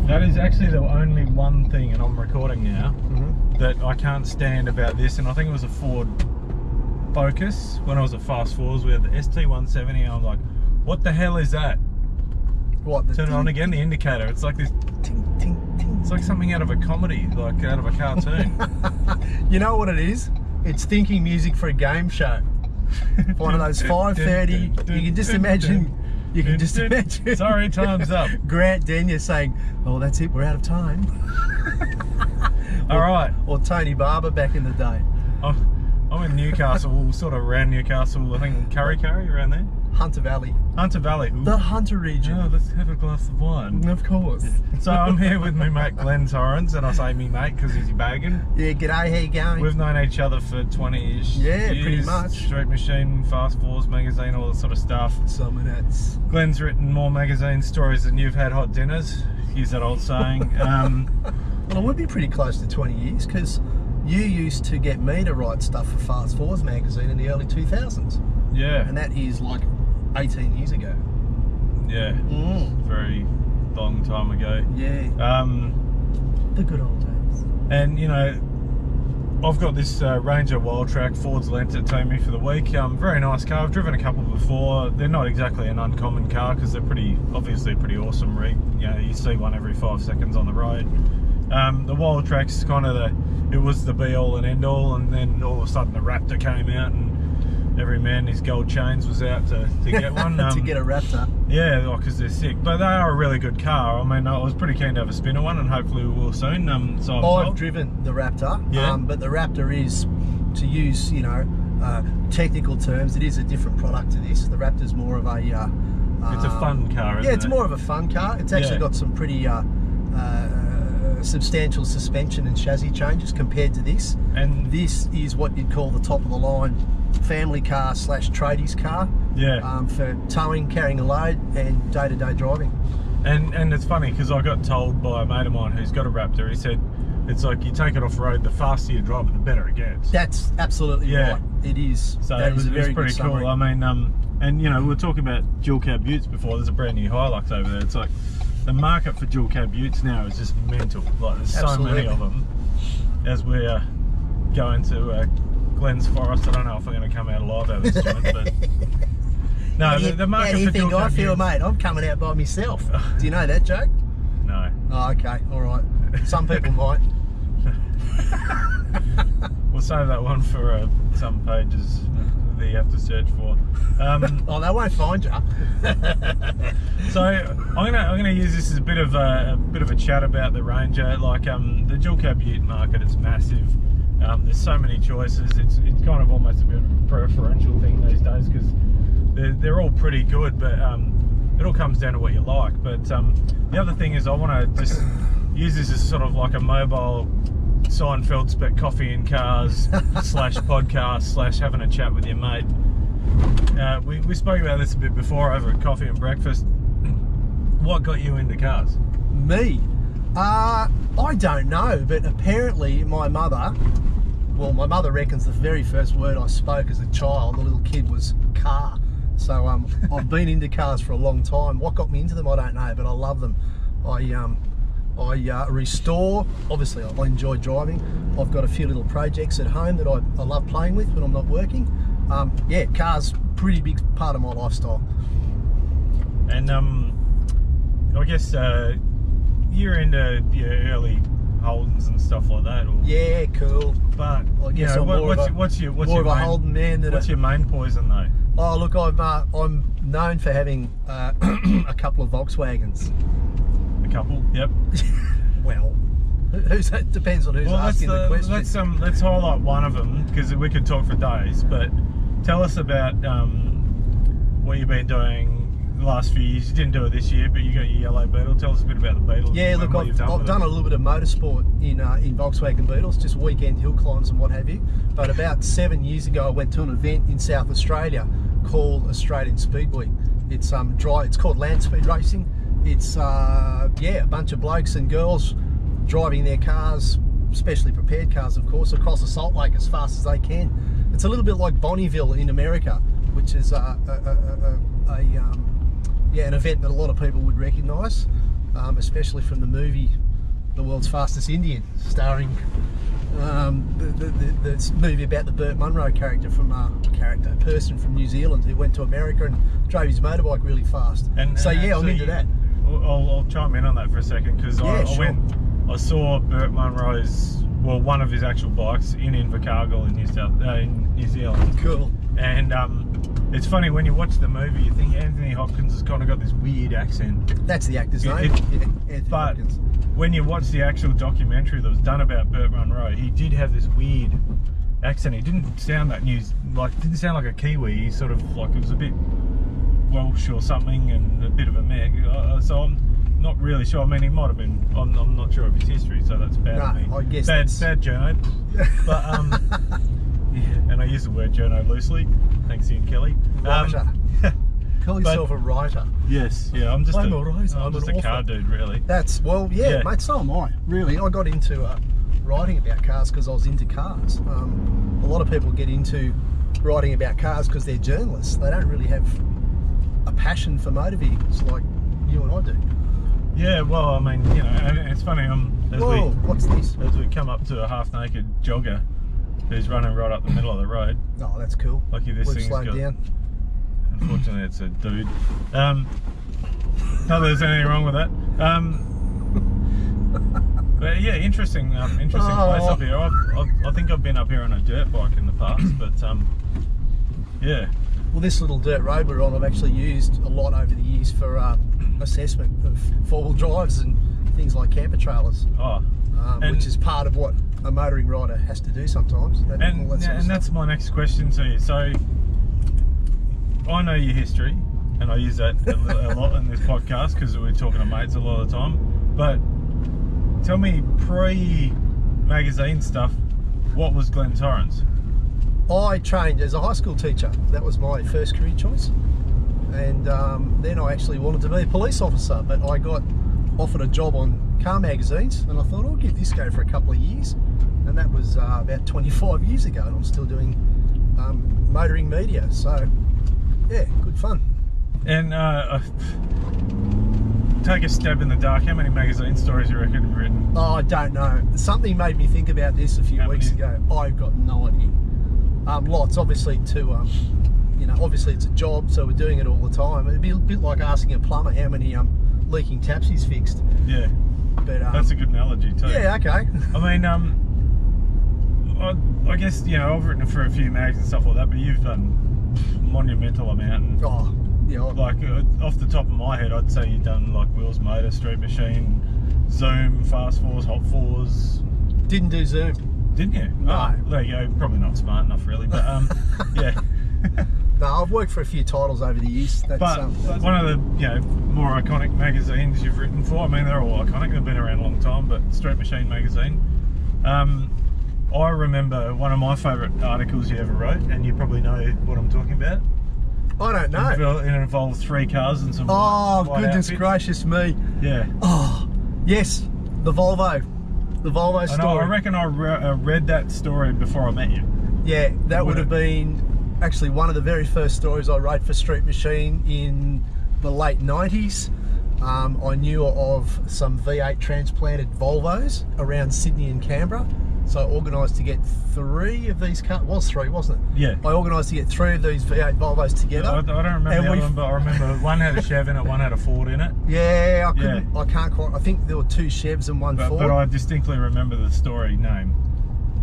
That is actually the only one thing, and I'm recording now, that I can't stand about this, and I think it was a Ford Focus when I was at Fast Fours. We had the ST170, and I'm like, what the hell is that? What? Turn it on again, the indicator. It's like this ting, ting, ting. It's like something out of a comedy, like out of a cartoon. You know what it is? It's thinking music for a game show. One of those 5:30. You can just imagine. You can just imagine. Sorry, time's up. Grant Denyer saying, "Oh, that's it. We're out of time." All right. Or Tony Barber back in the day. I'm in Newcastle, sort of around Newcastle. I think Curry around there. Hunter Valley. Hunter Valley. Ooh. The Hunter region. Oh, let's have a glass of wine. Of course. So I'm here with my mate Glenn Torrens, and I say me mate because he's your bagging. Yeah, g'day, how you going? We've known each other for 20-ish years. Pretty much. Street Machine, Fast Fours magazine, all that sort of stuff. Some of that's. Glenn's written more magazine stories than you've had hot dinners. Use that old saying. Well, it would be pretty close to 20 years because you used to get me to write stuff for Fast Fours magazine in the early 2000s. Yeah. And that is like 18 years ago. Yeah. Very long time ago. Yeah. The good old days. And you know, I've got this Ranger Wildtrak. Ford's lent it to me for the week. Very nice car. I've driven a couple before. They're not exactly an uncommon car because they're obviously pretty awesome rig. You know, you see one every 5 seconds on the road. The Wildtrak's kind of it was the be all and end all, and then all of a sudden the Raptor came out, and every man in his gold chains was out to get one. To get a Raptor. Yeah, because they're sick. But they are a really good car. I mean, I was pretty keen to have a spin of one, and hopefully we will soon. So I've driven the Raptor, but the Raptor is, to use, you know, technical terms, it is a different product to this. The Raptor's more of a... it's a fun car, isn't it? Yeah, it's more of a fun car. It's actually got some pretty... substantial suspension and chassis changes compared to this, and this is what you'd call the top of the line family car / tradies car. Yeah. For towing, carrying a load, and day-to-day driving. And it's funny because I got told by a mate of mine who's got a Raptor. He said it's like you take it off road, the faster you drive it, the better it gets. That's absolutely right. It is. So it was pretty cool. I mean, and you know, we were talking about dual cab utes before. There's a brand new Hilux over there. It's like the market for dual cab utes now is just mental. Like there's so many of them. As we're going to Glenn's Forest, I don't know if we're going to come out alive out of this joint, but no, the market for dual cab utes. I feel, mate, I'm coming out by myself. Do you know that joke? No. Oh, okay, all right. Some people might. We'll save that one for some pages that you have to search for. Oh, they won't find you. So I'm gonna use this as a bit of a chat about the Ranger. Like the dual cab ute market, it's massive. There's so many choices. It's kind of almost a bit of a preferential thing these days because they're all pretty good, but it all comes down to what you like. But the other thing is I want to just use this as sort of like a mobile Seinfeld spec coffee in cars / podcast / having a chat with your mate. We spoke about this a bit before over at coffee and breakfast. What got you into cars? Me? I don't know, but apparently my mother reckons the very first word I spoke as a child, a little kid, was car. So I've been into cars for a long time. What got me into them, I don't know, but I love them. I restore, obviously I enjoy driving. I've got a few little projects at home that I love playing with when I'm not working. Yeah, cars, pretty big part of my lifestyle. And I guess you're into your early Holdens and stuff like that, or? Yeah, cool. But I guess what's your Holden man? What's your main poison though? Oh look, I'm known for having a couple of Volkswagens. A couple, yep. Well, that depends on who's asking the question. Let's highlight one of them because we could talk for days. But tell us about what you've been doing the last few years. You didn't do it this year, but you got your yellow Beetle. Tell us a bit about the Beetle. Yeah, look, I've done a little bit of motorsport in Volkswagen Beetles, just weekend hill climbs and what have you. But about 7 years ago, I went to an event in South Australia called Australian Speed Week. It's called Land Speed Racing. It's yeah, a bunch of blokes and girls driving their cars, specially prepared cars, of course, across the Salt Lake as fast as they can. It's a little bit like Bonneville in America, which is yeah, an event that a lot of people would recognise. especially from the movie The World's Fastest Indian, starring the movie about the Burt Munro character from a person from New Zealand who went to America and drove his motorbike really fast. So yeah, I'm into that. I'll chime in on that for a second, because I saw Burt Munro's, well, one of his actual bikes in Invercargill in New Zealand. Cool. And it's funny, when you watch the movie, you think Anthony Hopkins has kind of got this weird accent. That's the actor's name. Anthony Hopkins. When you watch the actual documentary that was done about Burt Munro, he did have this weird accent. He didn't sound that didn't sound like a Kiwi. He sort of like, it was a bit Welsh or something, and a bit of a Meg. So I'm not really sure. I mean, he might have been. I'm not sure of his history, so that's bad of me. I guess bad journo. But yeah, and I use the word journo loosely. Thanks, Ian Kelly. Writer. Call yourself a writer. Yes, yeah. I'm just a car dude, really. That's, well, yeah, mate. So am I. Really, I got into writing about cars because I was into cars. A lot of people get into writing about cars because they're journalists. They don't really have a passion for motor vehicles like you and I do. Yeah, well, I mean, you know, and it's funny. What's this? As we come up to a half-naked jogger who's running right up the middle of the road. Oh, that's cool. Lucky this thing's got. Down. Unfortunately, it's a dude. Not that there's anything wrong with that. But yeah, interesting place up here. I think I've been up here on a dirt bike in the past, but yeah. Well, this little dirt road we're on, I've actually used a lot over the years for assessment of four-wheel drives and things like camper trailers. Oh, which is part of what a motoring rider has to do sometimes. And that's my next question to you. So, I know your history, and I use that a lot in this podcast because we're talking to mates a lot of the time. But tell me, pre-magazine stuff, what was Glenn Torrens? I trained as a high school teacher. That was my first career choice. And then I actually wanted to be a police officer, but I got offered a job on car magazines, and I thought I'll give this go for a couple of years. And that was about 25 years ago, and I'm still doing motoring media. So yeah, good fun. And take a stab in the dark, how many magazine stories you reckon you've written? Oh, I don't know. Something made me think about this a few weeks ago. I've got no idea. Lots, obviously, you know, obviously it's a job, so we're doing it all the time. It'd be a bit like asking a plumber how many leaking taps he's fixed. Yeah, but that's a good analogy too. Yeah, okay. I mean, I guess, you know, I've written for a few mags and stuff like that, but you've done monumental amount. Oh, yeah. Like off the top of my head, I'd say you've done like Wheels Motor, Street Machine, Zoom, Fast Fours, Hot Fours. Didn't do Zoom. Didn't you? No. Oh, there you go. Probably not smart enough, really. But yeah. No, I've worked for a few titles over the years. That's, but one of the more iconic magazines you've written for. I mean, they're all iconic. They've been around a long time. But Street Machine magazine. I remember one of my favourite articles you ever wrote, and you probably know what I'm talking about. I don't know. It involved 3 cars and some. Oh, white goodness outfits. gracious me! Yeah. Oh, yes, the Volvo story. I reckon I read that story before I met you. Yeah, that would have been actually one of the very first stories I wrote for Street Machine in the late 90s. I knew of some V8 transplanted Volvos around Sydney and Canberra. So I organised to get 3 of these cars. It was 3, wasn't it? Yeah. I organised to get 3 of these V8 Volvos together. I don't remember the other one, but I remember one had a Chev in it, one had a Ford in it. Yeah, I can't quite. I think there were 2 Chevs and 1 Ford. But I distinctly remember the story name.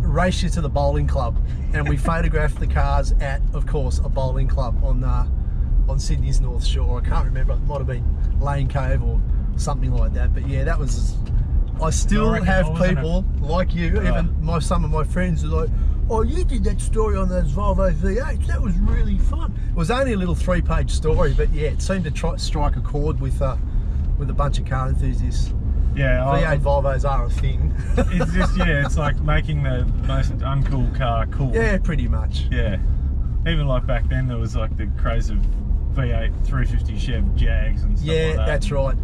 Race you to the bowling club, and we photographed the cars at, of course, a bowling club on Sydney's North Shore. I can't remember. It might have been Lane Cove or something like that. But yeah, that was. I still have people like you, even some of my friends are like, oh, you did that story on those Volvo V8s, that was really fun. It was only a little 3-page story, but yeah, it seemed to strike a chord with a bunch of car enthusiasts. Yeah, V8 Volvos are a thing. It's just, it's like making the most uncool car cool. Yeah, pretty much. Yeah, even like back then there was like the craze of V8 350 Chev Jags and stuff like that. Yeah, that's right.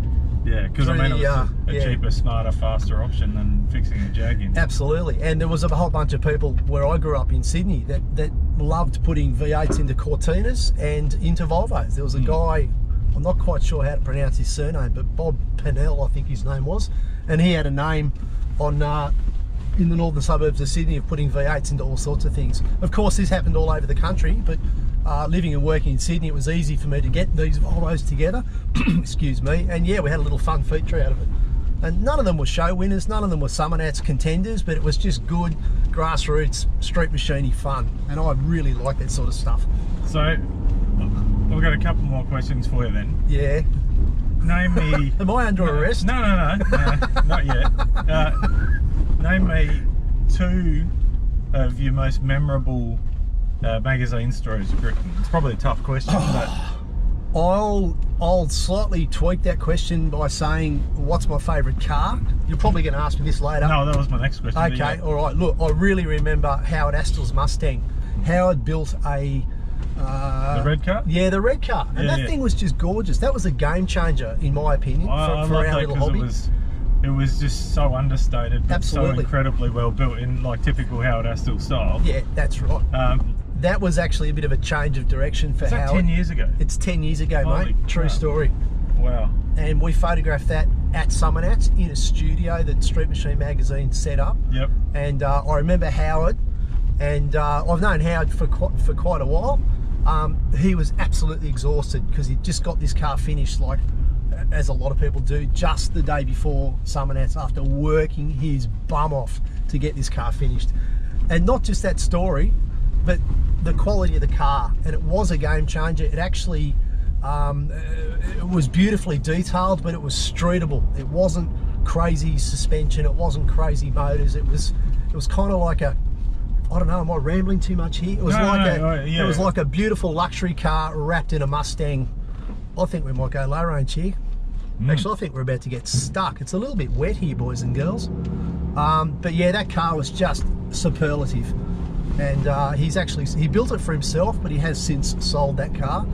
Yeah, because I mean it was a cheaper, smarter, faster option than fixing a Jag in. Absolutely, and there was a whole bunch of people where I grew up in Sydney that loved putting V8s into Cortinas and into Volvos. There was a guy I'm not quite sure how to pronounce his surname, but Bob Pennell, I think his name was, and he had a name on in the northern suburbs of Sydney of putting V8s into all sorts of things. Of course, this happened all over the country, but living and working in Sydney, it was easy for me to get these Volvos together. Excuse me. And yeah, we had a little fun feature out of it. And none of them were show winners, none of them were Summer Nats contenders, but it was just good grassroots street machine-y fun, and I really like that sort of stuff. So I've got a couple more questions for you then. Yeah. Name me. Am I under arrest? No, not yet. Name me 2 of your most memorable magazine stories you've written. It's probably a tough question, but I'll slightly tweak that question by saying, what's my favourite car? You're probably going to ask me this later. No, that was my next question. Okay, yeah. all right. Look, I really remember Howard Astor's Mustang. Howard built a... the red car? Yeah, the red car. And that thing was just gorgeous. That was a game changer, in my opinion, for our little hobby. It was just so understated, but Absolutely. so incredibly well built in like typical Howard Astor style. Yeah, that's right. That was actually a bit of a change of direction for Howard. 10 years ago? It's 10 years ago, Holy mate. True crap. story. Wow. And we photographed that at Summer Nats in a studio that Street Machine magazine set up. Yep. And I remember Howard, and I've known Howard for quite a while. He was absolutely exhausted because he'd just got this car finished, like as a lot of people do, just the day before Summer Nats, after working his bum off to get this car finished. And not just that story, but the quality of the car, and it was a game changer. It actually it was beautifully detailed, but it was streetable. It wasn't crazy suspension, it wasn't crazy motors. It was kind of like a, I don't know, am I rambling too much here? It was it was like a beautiful luxury car wrapped in a Mustang. I think we might go low range here. Actually, I think we're about to get stuck. It's a little bit wet here, boys and girls. But yeah, that car was just superlative. And he built it for himself, but he has since sold that car.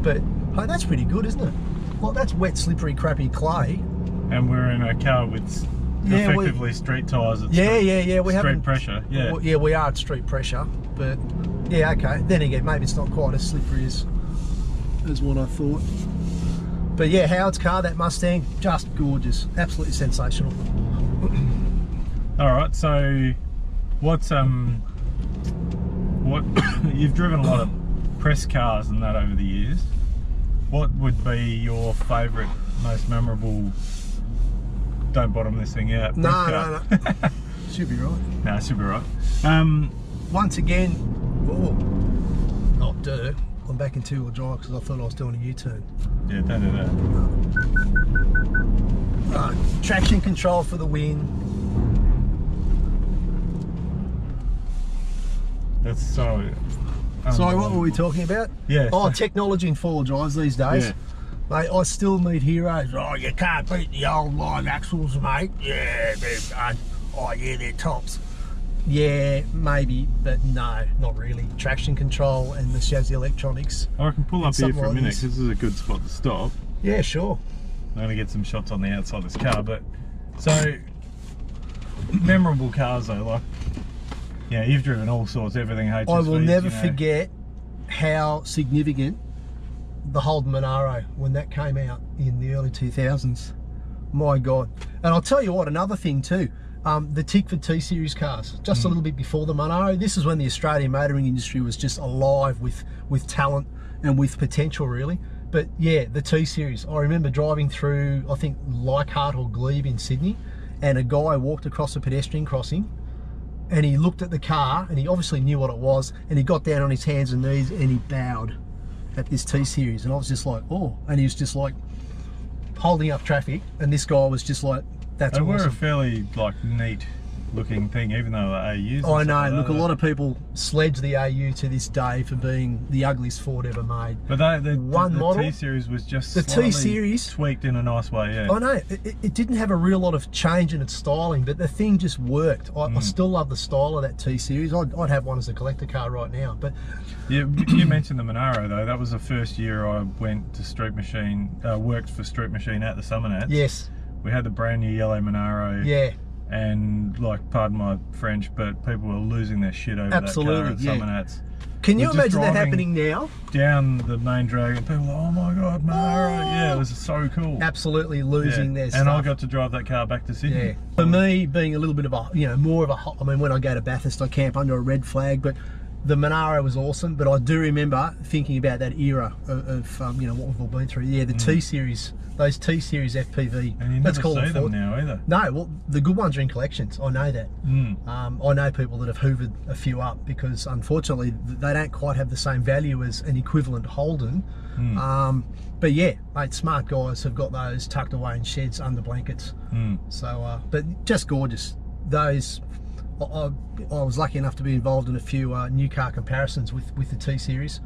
But hey, that's pretty good, isn't it? Well, that's wet, slippery, crappy clay. And we're in a car with effectively street tyres at street pressure. Yeah. Yeah, we are at street pressure. But yeah, okay. Then again, maybe it's not quite as slippery as what I thought. But yeah, Howard's car, that Mustang, just gorgeous. Absolutely sensational. All right, so what's you've driven a lot of press cars and that over the years. What would be your favourite, most memorable? Don't bottom this thing out. No. Should be right. No, should be right. Once again, I'm back in two-wheel drive because I thought I was doing a U-turn. Yeah, don't do that. Traction control for the win. That's so... Sorry, what were we talking about? Yeah. Oh, technology in four-wheel drives these days. Yeah. Mate, I still meet heroes. Oh, you can't beat the old live axles, mate. Yeah, they're tops. Yeah, maybe, but no, not really. Traction control and the chassis electronics. I can pull up here for a minute this. because this is a good spot to stop. Yeah, sure. I'm going to get some shots on the outside of this car, but so memorable cars though, like, yeah, you've driven all sorts, everything HSVs, I will never forget how significant the Holden Monaro, when that came out in the early 2000s. My God. And I'll tell you what, another thing too, the Tickford T-Series cars, just a little bit before the Monaro. This is when the Australian motoring industry was just alive with talent and with potential, really. But yeah, the T-Series. I remember driving through, I think, Leichhardt or Glebe in Sydney, and a guy walked across a pedestrian crossing, and he looked at the car, and he obviously knew what it was, and he got down on his hands and knees, and he bowed at this T-Series. And I was just like, oh. And he was just like holding up traffic, and this guy was just like, that's awesome. They were a fairly like neat looking thing, even though they're AUs. I know. Look, a lot of people sledge the AU to this day for being the ugliest Ford ever made. But the T-Series was just the T-Series tweaked in a nice way. Yeah. I know. It didn't have a real lot of change in its styling, but the thing just worked. I still love the style of that T-Series. I'd have one as a collector car right now. But yeah, you mentioned the Monaro though. That was the first year I went to Street Machine, worked for Street Machine at the Summer Nats. Yes. We had the brand new yellow Monaro. Yeah. And like, pardon my French, but people were losing their shit over that car at Summer Nats. Can you imagine that happening now? Down the main drag, and people are like, oh my God, Monaro, was so cool. Absolutely losing their stuff. And I got to drive that car back to Sydney. Yeah. For me, being a little bit of a, you know, more of a, I mean, when I go to Bathurst, I camp under a red flag, but the Monaro was awesome. But I do remember thinking about that era of you know, what we've all been through. Yeah, the T-Series, those T-Series FPV. And you never see them now either. No, well, the good ones are in collections. I know that. I know people that have hoovered a few up because, unfortunately, they don't quite have the same value as an equivalent Holden. But yeah, mate, smart guys have got those tucked away in sheds under blankets. So, but just gorgeous. Those, I was lucky enough to be involved in a few new car comparisons with the T-Series.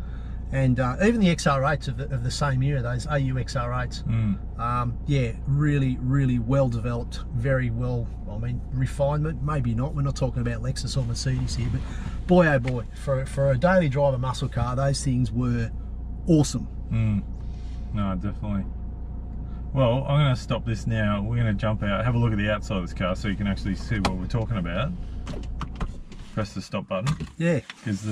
And even the XR8s of the same era, those AU XR8s, yeah, really, really well developed, very well, I mean, refinement, maybe not, we're not talking about Lexus or Mercedes here, but boy oh boy, for a daily driver muscle car, those things were awesome. No, definitely. Well, I'm going to stop this now, we're going to jump out, have a look at the outside of this car so you can actually see what we're talking about. Press the stop button. Yeah. Because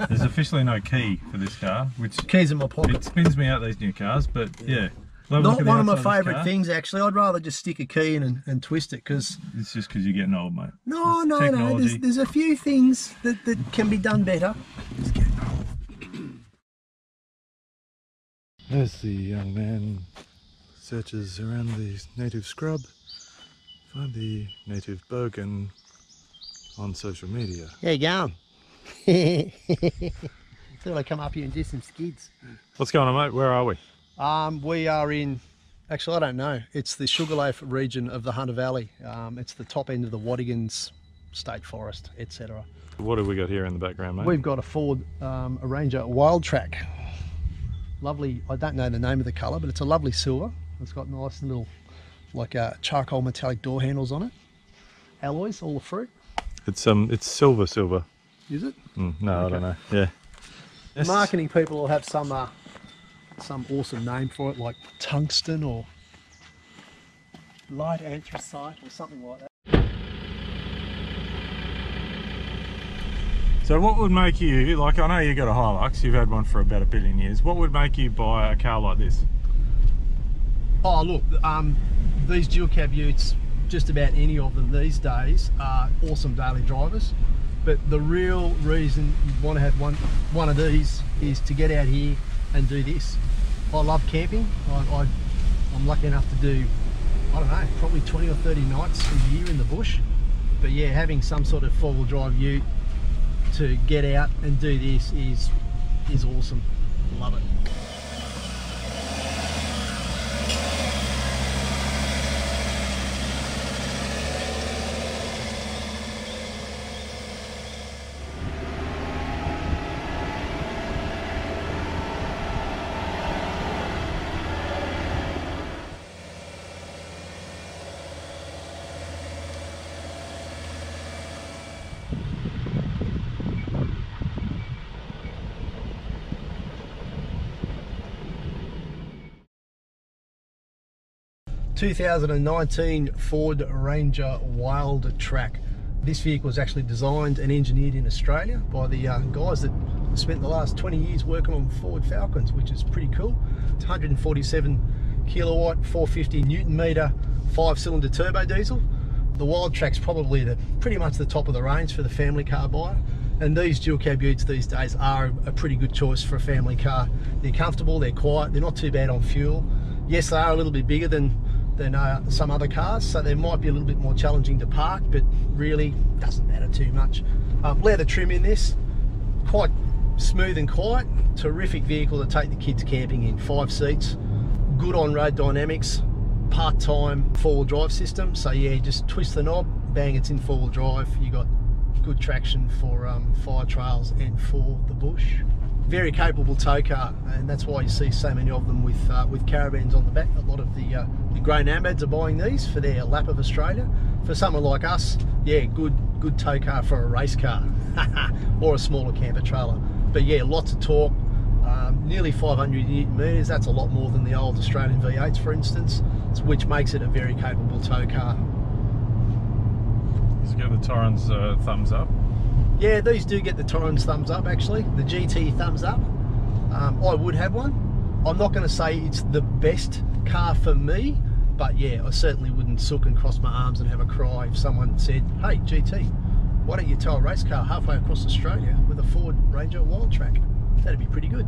there's officially no key for this car, which keys in my pocket. It spins me out these new cars, but yeah. Not one of my favourite things actually. I'd rather just stick a key in and twist it because it's just because you're getting old, mate. No. There's a few things that can be done better. Just getting old. There's the young man searches around the native scrub, find the native bogan on social media. How you going? Thought I'd come up here and do some skids. What's going on, mate? Where are we? We are in, actually I don't know, it's the Sugarloaf region of the Hunter Valley. It's the top end of the Wadigans State Forest, etc. What have we got here in the background, mate? We've got a Ford Ranger Wildtrak. Lovely, I don't know the name of the colour, but it's a lovely silver. It's got nice little, like charcoal metallic door handles on it. Alloys, all the fruit. It's silver. Is it? No, okay. I don't know. Yeah. Yes. Marketing people will have some awesome name for it, like tungsten or light anthracite or something like that. So what would make you, like, I know you got a Hilux, you've had one for about 1 billion years. What would make you buy a car like this? Oh look, these dual cab utes, just about any of them these days are awesome daily drivers, but the real reason you want to have one of these is to get out here and do this. I love camping. I'm lucky enough to do, I don't know, probably 20 or 30 nights a year in the bush, but yeah, having some sort of four-wheel drive ute to get out and do this is awesome. Love it. ...2019 Ford Ranger Wildtrak. This vehicle was actually designed and engineered in Australia by the guys that spent the last 20 years working on Ford Falcons, which is pretty cool. It's 147 kilowatt, 450 Newton meter, 5-cylinder turbo diesel. The Wildtrak's probably pretty much the top of the range for the family car buyer. And these dual cab utes these days are a pretty good choice for a family car. They're comfortable, they're quiet, they're not too bad on fuel. Yes, they are a little bit bigger than some other cars, so they might be a little bit more challenging to park, but really doesn't matter too much. Leather trim in this, quite smooth and quiet. Terrific vehicle to take the kids camping in. 5 seats, good on-road dynamics, part-time four-wheel drive system. So yeah, just twist the knob, bang, it's in four-wheel drive. You got good traction for fire trails and for the bush. Very capable tow car, and that's why you see so many of them with caravans on the back. A lot of the grey nomads are buying these for their lap of Australia. For someone like us, yeah, good tow car for a race car or a smaller camper trailer. But yeah, lots of torque, nearly 500 Newton meters. That's a lot more than the old Australian V8s, for instance, which makes it a very capable tow car. Does it get the Torrens thumbs up? Yeah, these do get the Torrens thumbs up actually, the GT thumbs up. I would have one. I'm not going to say it's the best car for me, but yeah, I certainly wouldn't sook and cross my arms and have a cry if someone said, hey GT, why don't you tow a race car halfway across Australia with a Ford Ranger Wildtrak? That'd be pretty good.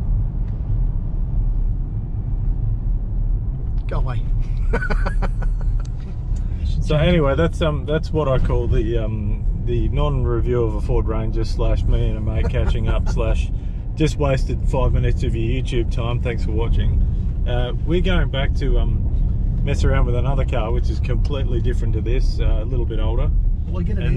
Go away. So anyway, that's what I call the non-review of a Ford Ranger / me and a mate catching up / just wasted 5 minutes of your YouTube time. Thanks for watching. We're going back to mess around with another car which is completely different to this, a little bit older. Will I get it in?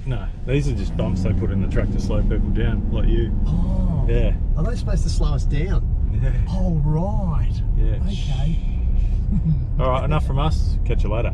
No, these are just bumps they put in the track to slow people down, like you. Oh. Yeah. Are they supposed to slow us down? Yeah. Oh, right. Yeah. Okay. All right, enough from us. Catch you later.